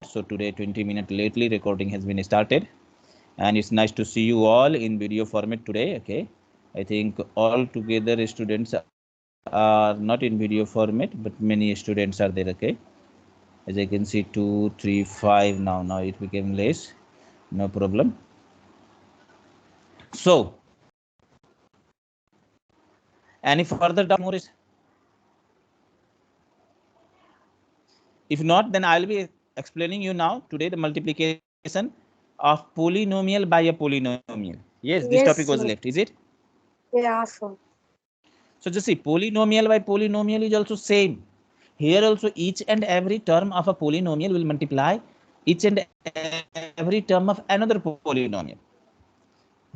So today 20-minute lately recording has been started, and it's nice to see you all in video format today. Okay, I think all together students are not in video format, but many students are there. Okay, as I can see 2 3 5 now it became less, no problem. So any further doubt more is, if not, then I'll be explaining you now today the multiplication of polynomial by a polynomial. Yes, this topic was left, is it? Yeah, sir. So just see, polynomial by polynomial is also same. Here also each and every term of a polynomial will multiply each and every term of another polynomial.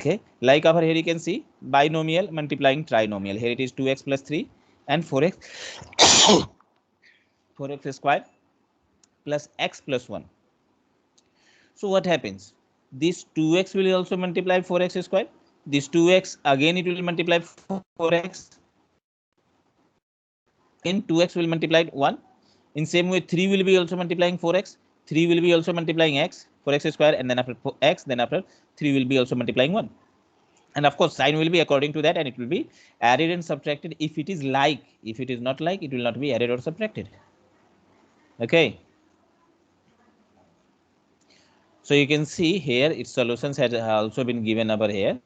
Okay, like over here you can see binomial multiplying trinomial. Here it is 2x plus 3 and 4x 4x square plus x plus 1. So what happens? This 2x will also multiply 4x square. This 2x again it will multiply 4x. Again 2x will multiply 1. In same way 3 will be also multiplying 4x. 3 will be also multiplying x, 4x square, and then after x, then after 3 will be also multiplying 1. And of course sign will be according to that, and it will be added and subtracted if it is like. If it is not like, it will not be added or subtracted. Okay. So you can see here its solutions has also been given over here.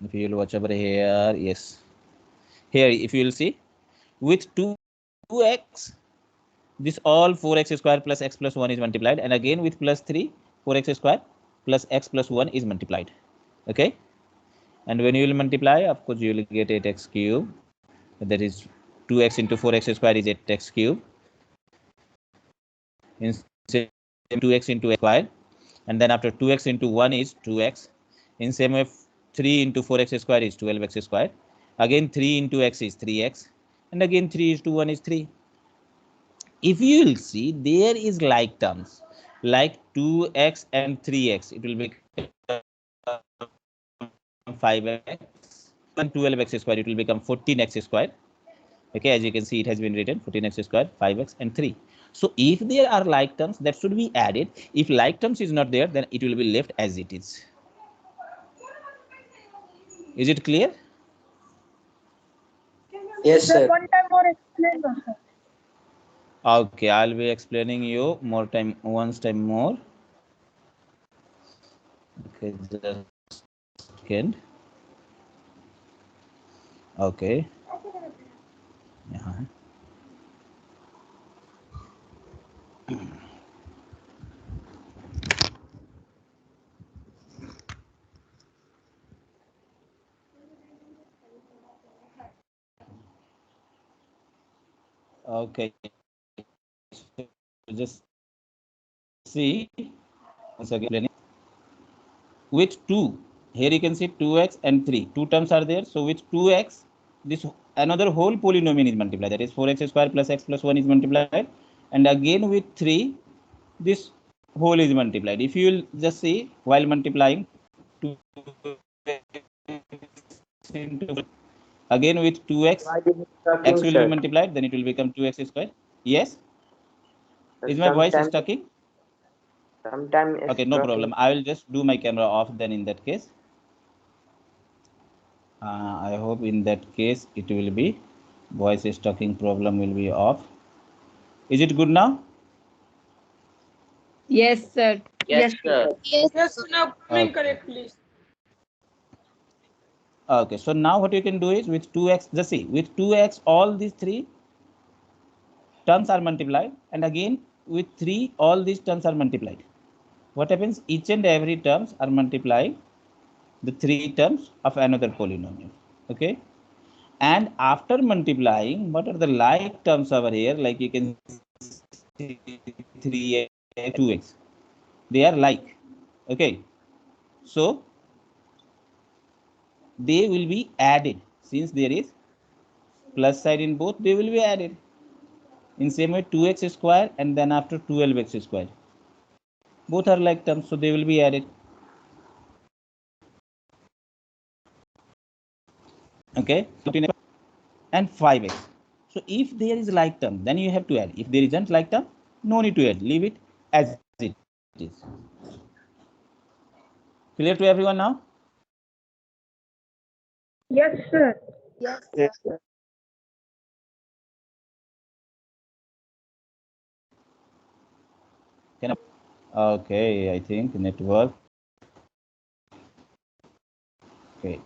If you will watch over here, yes. Here if you will see, with 2x, this all 4x square plus x plus 1 is multiplied, and again with plus 3, 4x square plus x plus 1 is multiplied. Okay, and when you will multiply, of course you will get 8x cube, that is 2x into 4x square is 8x cube, instead 2x into x square, and then after 2x into 1 is 2x. In same way 3 into 4x square is 12x square, again 3 into x is 3x, and again 3 is to 1 is 3. If you will see, there is like terms like 2x and 3x, it will become 5x, and 12x square, it will become 14x square. Okay, as you can see, it has been written 14x square, 5x, and 3. So if there are like terms, that should be added. If like terms is not there, then it will be left as it is. Is it clear? Yes, sir. One time more explain, sir. Okay, I'll be explaining you more time, once time more. Okay, just second. Okay. Yeah. Okay. So just see once again with 2. Here you can see 2x and 3. Two terms are there. So with 2x, this another whole polynomial is multiplied. That is 4x square plus x plus 1 is multiplied. And again with 3, this whole is multiplied. If you will just see while multiplying 2 into again with 2x, Why is it x talking, will be sir? multiplied, then it will become 2x square. Yes? Is my voice Sometimes, stucking? sometimes it's Okay, no talking. problem. I will just do my camera off then in that case. I hope in that case it will be voice stucking problem will be off. Is it good now? Yes, sir. Yes, sir. Yes, now explain correctly. Okay, so now what you can do is with 2x, just see, with 2x all these three terms are multiplied, and again with 3 all these terms are multiplied. What happens? Each and every terms are multiplying the 3 terms of another polynomial. Okay, and after multiplying, what are the like terms over here? Like you can see 3x, 2x, they are like. Okay, so they will be added. Since there is plus side in both, they will be added. In same way 2x square and then after 12x square, both are like terms, so they will be added. Okay, and 5x. So if there is like term, then you have to add. If there isn't like term, no need to add. Leave it as it is. Clear to everyone now? Yes, sir. Yes, sir. Okay, I think network. Okay.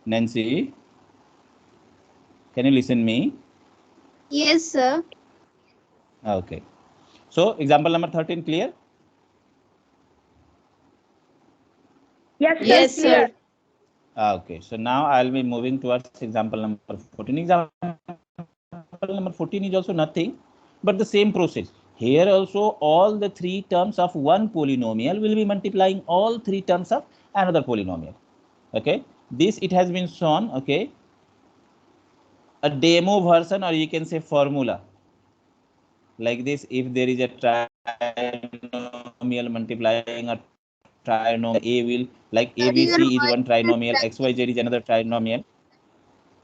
Nancy, can you listen me? Yes, sir. Okay. So example number 13 clear? Yes, sir. Yes, Clear. sir. Okay. So now I'll be moving towards example number 14. Example number 14 is also nothing but the same process. Here also all the three terms of one polynomial will be multiplying all three terms of another polynomial. Okay. This it has been shown. Okay. A demo version, or you can say formula. Like this, if there is a trinomial multiplying a trinomial, A will, like ABC is one trinomial, XYZ is another trinomial.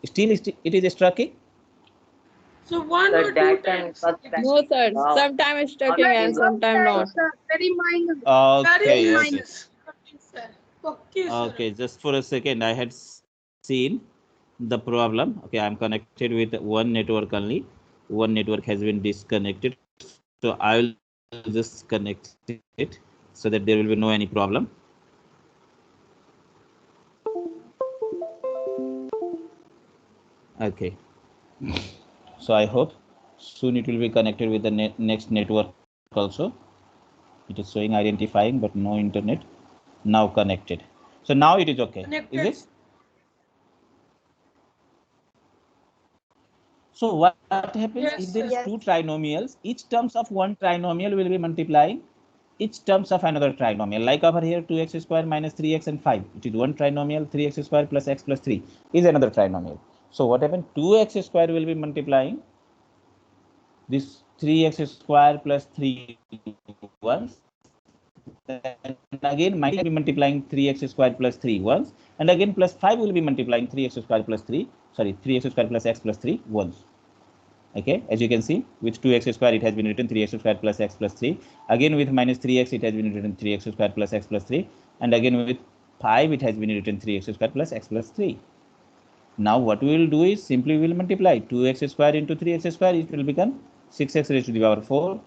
Still it is striking. So one Sir, or two that times. and first time. No, sir. Wow. Sometimes it's stucking and sometimes not. Sir, very minor. Okay, Very okay. minor. Okay, sir. Okay, sir. Okay, just for a second, I had seen the problem. Okay, I'm connected with one network only. One network has been disconnected, so I will just connect it so that there will be no any problem. Okay, so I hope soon it will be connected with the next network also. It is showing identifying, but no internet. Now connected. So now it is okay. Connected. Is it? So what happens Yes, if there is sir. two trinomials? Each terms of one trinomial will be multiplying each terms of another trinomial. Like over here, 2x square minus 3x and 5. It is one trinomial. 3x square plus x plus 3 is another trinomial. So what happens? 2x square will be multiplying this 3x square plus 3 once. And again minus will be multiplying 3x square plus 3 once, and again plus 5 will be multiplying 3x square plus 3, sorry, 3x square plus x plus 3 once. Okay, as you can see, with 2x square it has been written 3x square plus x plus 3. Again with minus 3x it has been written 3x square plus x plus 3, and again with 5 it has been written 3x square plus x plus 3. Now what we will do is simply we will multiply 2x square into 3x square. It will become 6x raised to the power 4.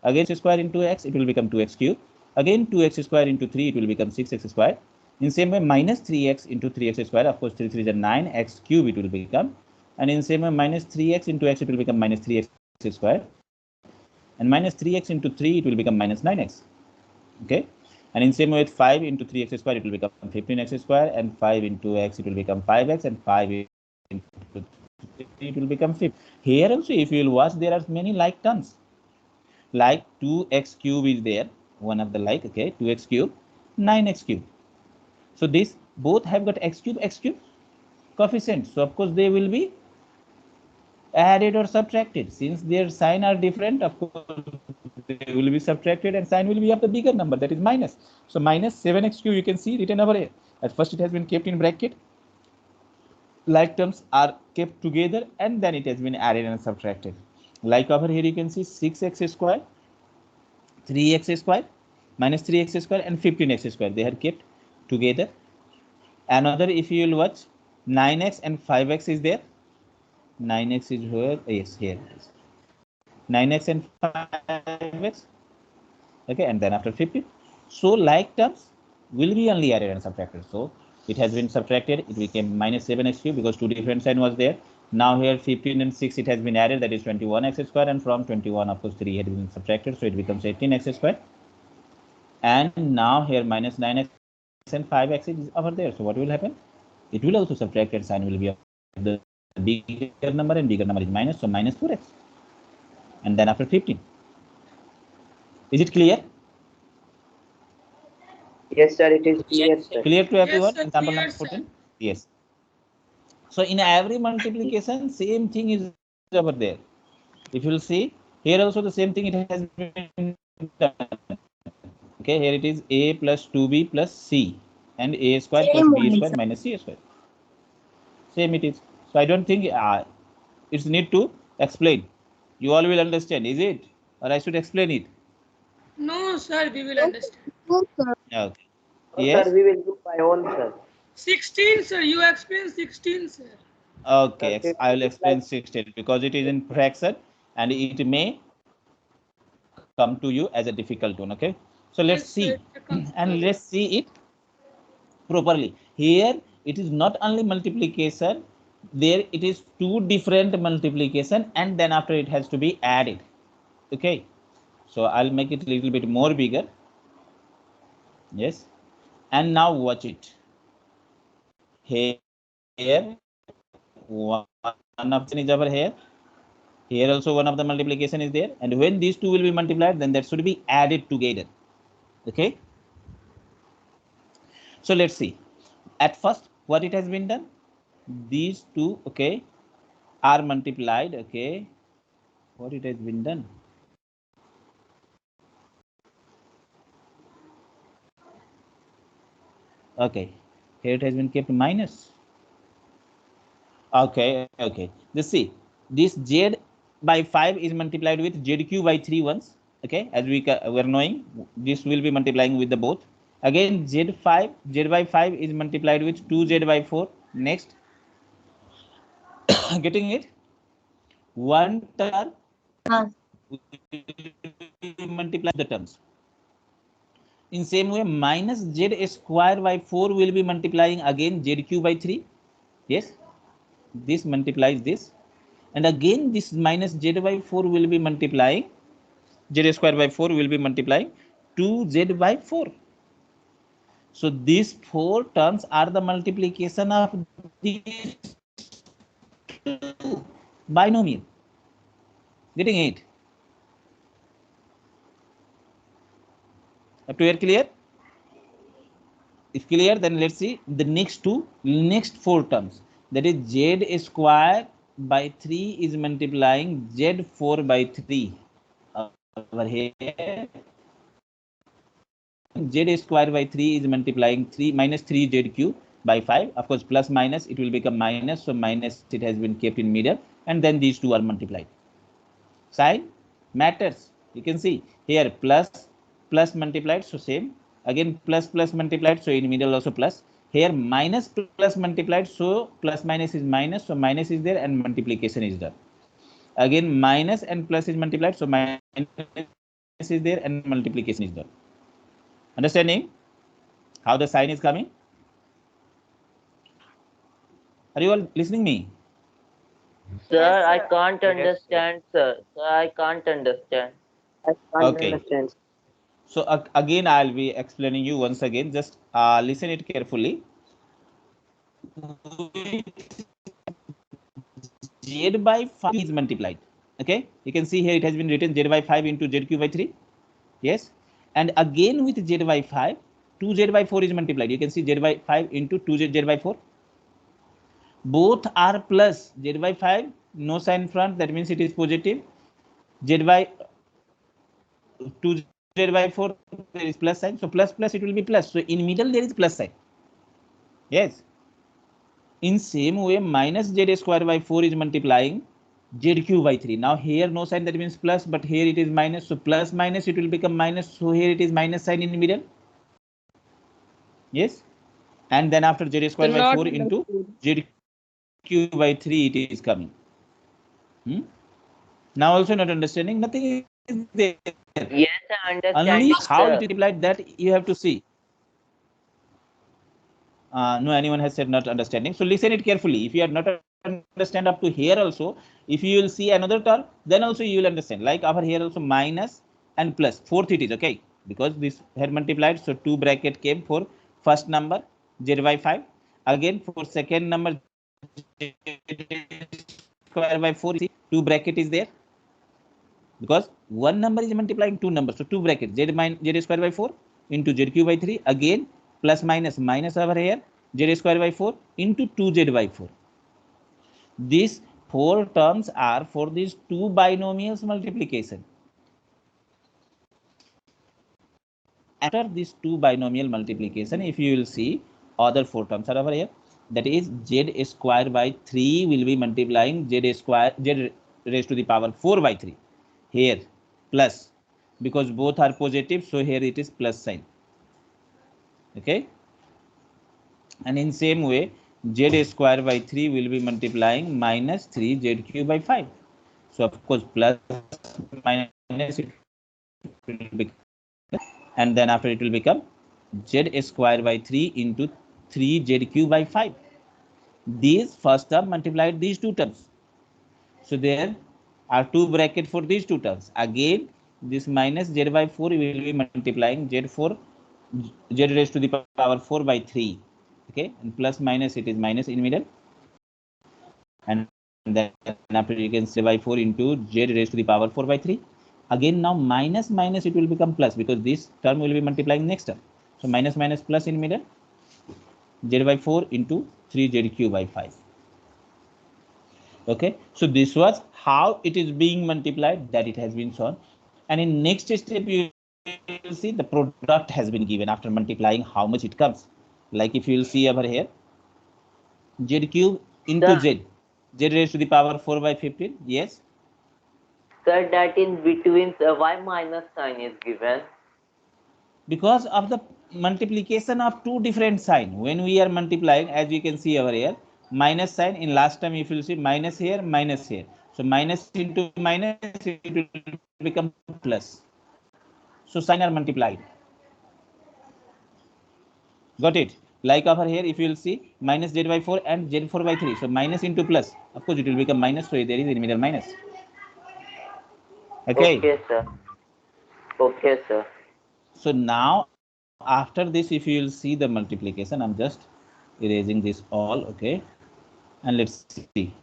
Again square into x, it will become 2x cube. Again 2x square into 3, it will become 6x square. In same way, minus 3x into 3x square, of course 3 3 is a 9, x cube it will become. And in same way, minus 3x into x, it will become minus 3x square. And minus 3x into 3, it will become minus 9x. Okay. And in same way with 5 into 3x square, it will become 15x square. And 5 into x, it will become 5x. And 5 into 3, it will become 5. Here also, if you will watch, there are many like terms. Like 2x cube is there, one of the like, okay, 2x cube, 9x cube. So this both have got x cube coefficient. So of course they will be added or subtracted. Since their sign are different, of course they will be subtracted, and sign will be of the bigger number, that is minus. So minus 7x cube you can see written over here. At first it has been kept in bracket. Like terms are kept together and then it has been added and subtracted. Like over here you can see 6x square, 3x square, minus 3x square and 15x square. They are kept together. Another, if you will watch, 9x and 5x is there. 9x is here. Yes, here it is. 9x and 5x. Okay, and then after 15. So like terms will be only added and subtracted. So it has been subtracted. It became minus 7x cube because two different sign was there. Now here 15 and 6 it has been added, that is 21x square, and from 21 of course 3 had been subtracted, so it becomes 18x square. And now here minus 9x and 5x is over there. So what will happen? It will also subtract, and sign will be of the bigger number, and bigger number is minus, so minus 4x. And then after 15. Is it clear? Yes, sir, it is clear, sir. Clear to everyone? Yes, sir, Example clear, number 14? sir. Yes. So in every multiplication, same thing is over there. If you will see, here also the same thing it has been done. Okay, here it is a plus 2b plus c. and a square plus b square minus c square. Same it is. So I don't think it's need to explain. You all will understand, is it? Or I should explain it? No, sir, we will understand. No, sir. Okay. No, Yes. sir, we will do by own, sir. 16, sir. You explain 16, sir. Okay. Sir, I will 15 is explain like 16 because it is in fraction and it may come to you as a difficult one. Okay. So let's Yes, see sir. It comes and to- let's see it properly. Here it is not only multiplication. There it is two different multiplication and then after it has to be added. Okay. So I'll make it a little bit more bigger. Yes. And now watch it. Here one option is over here. Here also one of the multiplication is there. And when these two will be multiplied, then that should be added together. Okay. So let's see. At first, what it has been done? These two, okay, are multiplied. Okay. What it has been done? Okay. Here it has been kept minus. Okay. Okay. Let's see. This z by 5 is multiplied with zq by 3 once. Okay. As we were knowing, this will be multiplying with the both. Again, z by 5 is multiplied with 2z by 4. Next, getting it? One term multiply the terms. In same way, minus z square by 4 will be multiplying again zq by 3. Yes, this multiplies this. And again, this minus z by 4 will be multiplying z square by 4 will be multiplying 2z by 4. So these four terms are the multiplication of these two binomial. Getting it? Up to here clear? If clear, then let's see the next four terms. That is z square by 3 is multiplying z4 by 3. Over here, z square by 3 is multiplying 3 minus 3z cube by 5. Of course, plus minus, it will become minus. So minus, it has been kept in middle. And then these two are multiplied. Sign matters. You can see here plus multiplied. So same. Again, plus multiplied. So in middle also plus. Here minus plus multiplied. So plus minus is minus. So minus is there and multiplication is done. Again, minus and plus is multiplied. So minus is there and multiplication is done. Understanding how the sign is coming? Are you all listening me? Sir, I can't understand, sir. Sir, I can't understand. I can't Okay. understand. So again, I'll be explaining you once again. Just listen it carefully. Z by 5 is multiplied. Okay, you can see here it has been written z by 5 into z cube by 3. Yes, and again with z by 5, 2z by 4 is multiplied. You can see z by 5 into 2z by 4. Both are plus. Z by 5, no sign front, that means it is positive. Z by 2z by 4, there is plus sign. So plus it will be plus. So in middle there is plus sign. Yes. In same way, minus z square by 4 is multiplying z cube by 3. Now here no sign, that means plus, but here it is minus. So plus minus, it will become minus. So here it is minus sign in the middle. Yes. And then after z square by 4 into z cube by 3, it is coming. Now also not understanding, nothing is there. Yes, I understand. Only how sir. it is multiplied, that you have to see. No, anyone has said not understanding. So listen it carefully. If you are not understand up to here also, if you will see another term, then also you will understand. Like over here also minus and plus. Fourth it is okay, because this had multiplied. So 2 bracket came for first number z by 5. Again for second number z square by 4, 2 bracket is there, because one number is multiplying two numbers. So 2 bracket z square by 4 into z cube by 3. Again plus minus over here z square by 4 into 2z by 4. These four terms are for these two binomials multiplication. after this two binomial multiplication, if you will see other four terms are over here, that is z square by 3 will be multiplying z square, z raised to the power 4 by 3 here, plus, because both are positive, so here it is plus sign. Okay, and in same way z square by 3 will be multiplying minus 3 z cube by 5. So of course plus minus it will become, and then after it will become z square by 3 into 3 z cube by 5. These first term multiplied these two terms. So there are two brackets for these two terms. Again, this minus z by 4 will be multiplying z4 z raised to the power 4 by 3. Okay, and plus minus it is minus in middle, and then after you can say by 4 into z raised to the power 4 by 3. Again now minus minus it will become plus, because this term will be multiplying next term. So minus minus plus in middle, z by 4 into 3z cube by 5. Okay, so this was how it is being multiplied, that it has been shown. And in next step you will see the product has been given after multiplying how much it comes. Like if you will see over here, z cube into Sir. z raised to the power 4 by 15. Yes. Sir, that in between why minus sign is given? Because of the multiplication of two different sign. When we are multiplying, as you can see over here, minus sign in last time, if you see minus here, minus here. So minus into minus, it will become plus. So sign are multiplied. Got it? Like over here, if you will see minus z by 4 and z4 by 3. So minus into plus. Of course, it will become minus. So there is in middle minus. Okay. Okay, sir. Okay, sir. So now after this, if you will see the multiplication, I'm just erasing this all. Okay. And let's see.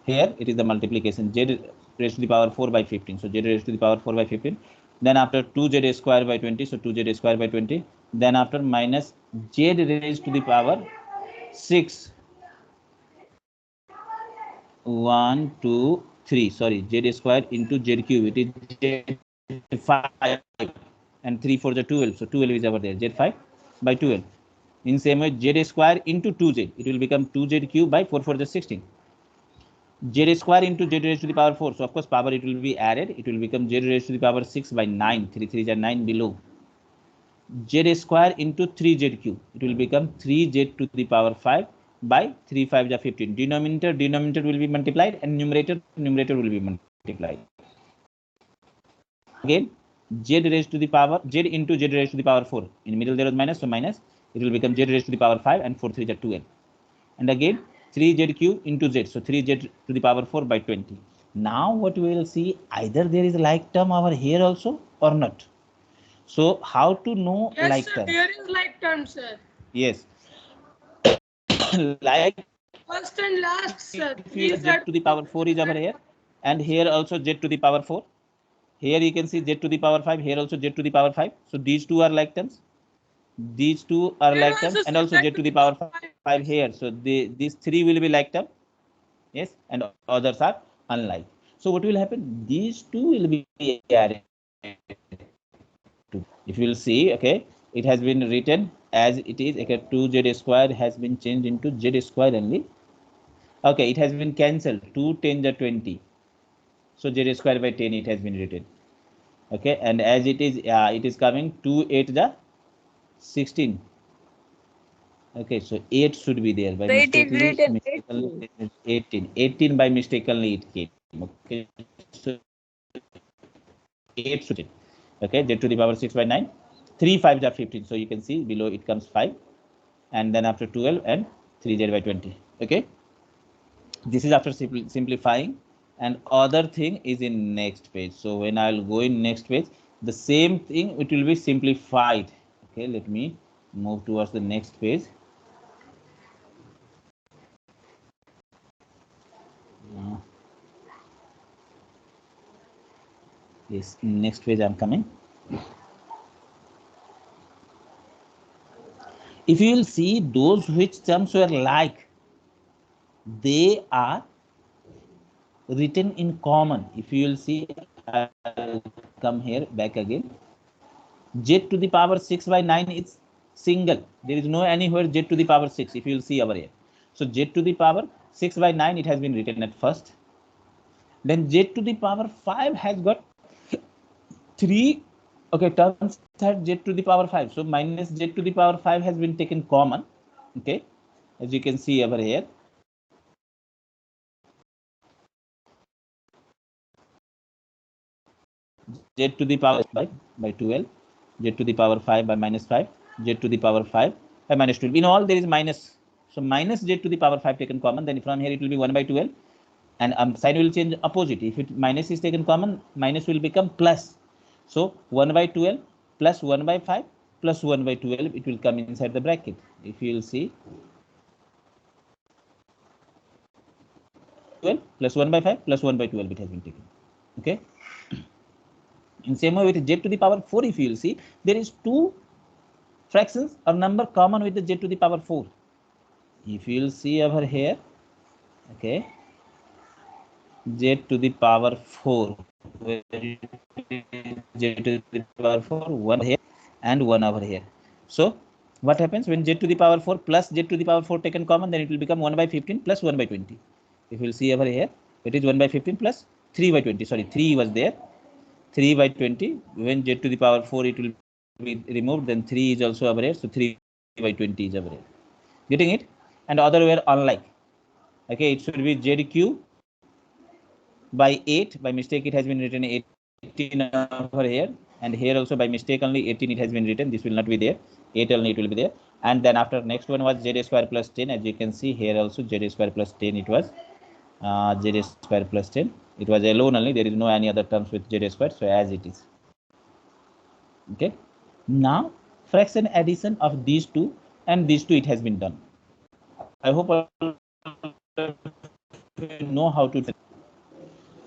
Here it is the multiplication, z raised to the power 4 by 15. So z raised to the power 4 by 15. Then after 2z square by 20. So 2z square by 20. Then after minus z raised to the power 6. 1, 2, 3. Sorry, z square into z cube. It is z5 and 3 for the 12. So 12 is over there. Z5 by 12. In same way, z square into 2z. It will become 2z cube by 4 for the 16. Z square into z raised to the power 4. So of course power it will be added. It will become z raised to the power 6 by 9. 3 3 is 9 below. Z square into 3z cube. It will become 3z to the power 5 by 3 5 is 15. Denominator will be multiplied, and numerator will be multiplied. Again, z raised to the power z into z raised to the power 4. In middle there is minus, so minus. It will become z raised to the power 5, and 4 3 is 12. And again 3z cube into z, so 3z to the power 4 by 20. Now what we will see, either there is like term over here also or not. So how to know Yes, like sir. term? There is like term, sir. Yes. Like First and last, sir. if you These z are to the power 4 is over here, and here also z to the power 4. Here you can see z to the power 5. Here also z to the power 5. So these two are like terms. These two are Here like also terms, and also z to the power 5 here. So these three will be like term. Yes, and others are unlike. So what will happen? These two will be added. If you will see, okay, it has been written as it is. Okay, 2z square has been changed into z square only. Okay, it has been cancelled. 2 10 the 20. So z square by 10 it has been written. Okay, and as it is coming 2 8 the 16. Okay, so 8 should be there by So it is mistakenly. written 18. 18 by mistakenly it came. Okay, so 8 should be. Okay, z to the power 6 by 9. 3 5 are 15. So you can see below it comes 5, and then after 12 and 3z by 20. Okay, this is after simplifying, and other thing is in next page. So when I'll go in next page, the same thing it will be simplified. Okay, let me move towards the next page. Yes, next page I'm coming. If you will see those which terms were like, they are written in common. If you will see, I'll come here back again. Z to the power 6 by 9 is single. There is no anywhere Z to the power 6, if you will see over here. So Z to the power 6 by 9, it has been written at first. Then Z to the power 5 has got 3 terms at Z to the power 5. So minus Z to the power 5 has been taken common. Okay, as you can see over here. Z to the power 5 by 12, Z to the power 5 by minus 5, Z to the power 5 by minus 12. In all, there is minus. So minus Z to the power 5 taken common. Then from here it will be 1 by 12. And sign will change opposite. If it minus is taken common, minus will become plus. So 1 by 12 plus 1 by 5 plus 1 by 12, it will come inside the bracket. If you will see, 12 plus 1 by 5 plus 1 by 12, it has been taken. Okay. In same way with Z to the power 4, if you will see, there is 2 fractions or number common with the Z to the power 4. If you will see over here, okay, Z to the power 4, where Z to the power 4, 1 here and 1 over here. So what happens when Z to the power 4 plus Z to the power 4 taken common, then it will become 1 by 15 plus 1 by 20. If you will see over here, it is 1 by 15 plus 3 by 20. Sorry, 3 was there. 3 by 20. When Z to the power 4, it will be removed. Then 3 is also over here. So 3 by 20 is over here. Getting it? And other way unlike. Okay, it should be ZQ by 8. By mistake, it has been written 18 over here. And here also by mistake only 18 it has been written. This will not be there. 8 only it will be there. And then after next one was Z square plus 10. As you can see here also Z square plus 10 it was. Z square plus 10. It was alone only. There is no any other terms with Z square. So as it is. Okay. Now fraction addition of these two and these two, it has been done. I hope you know how to.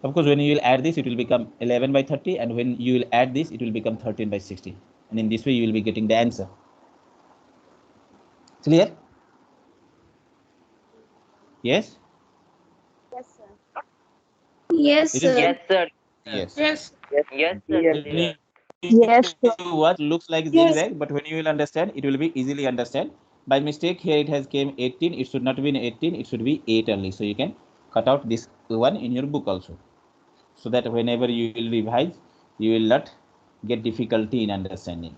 Of course, when you will add this, it will become 11 by 30. And when you will add this, it will become 13 by 60. And in this way, you will be getting the answer. Clear? Yes? Yes, sir. Yes, It is sir. Yes, sir. Yes. Yes. Yes, sir. Yes, Clear. Yes, sir. What looks like Yes. zigzag, but when you will understand, it will be easily understand. By mistake, here it has came 18. It should not be 18. It should be 8 only. So you can cut out this one in your book also, so that whenever you will revise, you will not get difficulty in understanding.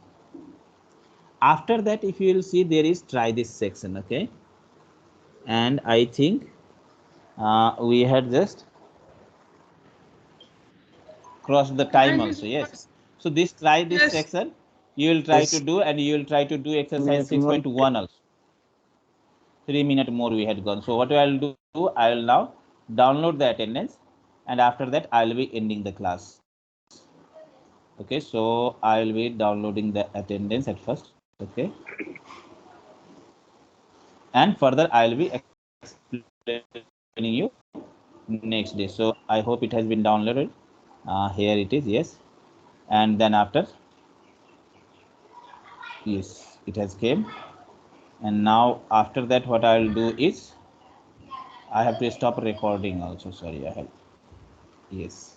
After that, if you will see, there is try this section. Okay, and I think we had just crossed the time also. Yes. So this try this Yes. section you will try Yes. to do, and you will try to do exercise Minute more. 6.1 also. 3 minutes more we had gone. So what I will do, I will now download the attendance, and after that I will be ending the class. Okay, so I will be downloading the attendance at first. Okay, and further I will be explaining you next day. So I hope it has been downloaded. Here it is. Yes, and then after, yes, it has came. And now after that, what I will do is I have to stop recording also. Sorry, I have. Yes.